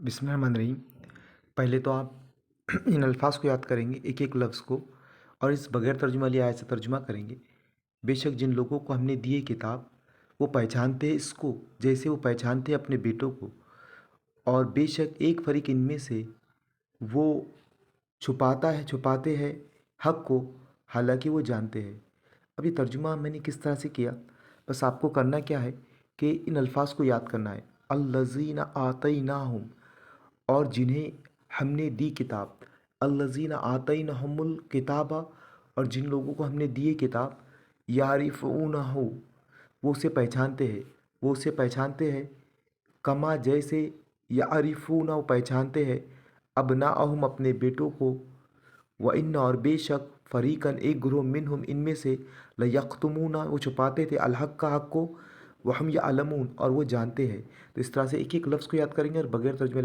बिस्मिल्लाहिर्रहमानिर्रहीम। पहले तो आप इन अल्फाज को याद करेंगे, एक एक लफ्ज़ को, और इस बगैर तर्जुमा वाली आयत से तर्जुमा करेंगे। बेशक जिन लोगों को हमने दी है किताब, वो पहचानते हैं इसको जैसे वो पहचानते हैं अपने बेटों को, और बेशक एक फ़रीक इनमें से वो छुपाते हैं हक़ को, हालांकि वो जानते हैं। अब ये तर्जुमा मैंने किस तरह से किया, बस आपको करना क्या है कि इन अल्फाज को याद करना है। अल्लज़ीना आतैनाहुम, और जिन्हें हमने दी किताब। अल्लज़ीना आतैनहुमुल किताबा, और जिन लोगों को हमने दी किताब। यारिफ़ूनहु, वो उसे पहचानते हैं, कमा जैसे यारिफ़ूना, वो पहचानते हैं अबनाअहुम, अपने बेटों को। व इन्ना, और बेशक फ़रीक़न, एक ग्रोह मिनहुम, इनमें से लयक्तुमूना, वो छुपाते थे अल हक़, हक़ को। वहम यअलमून, और वो जानते हैं। तो इस तरह से एक एक लफ्ज़ को याद करेंगे और बगैर तर्जुमे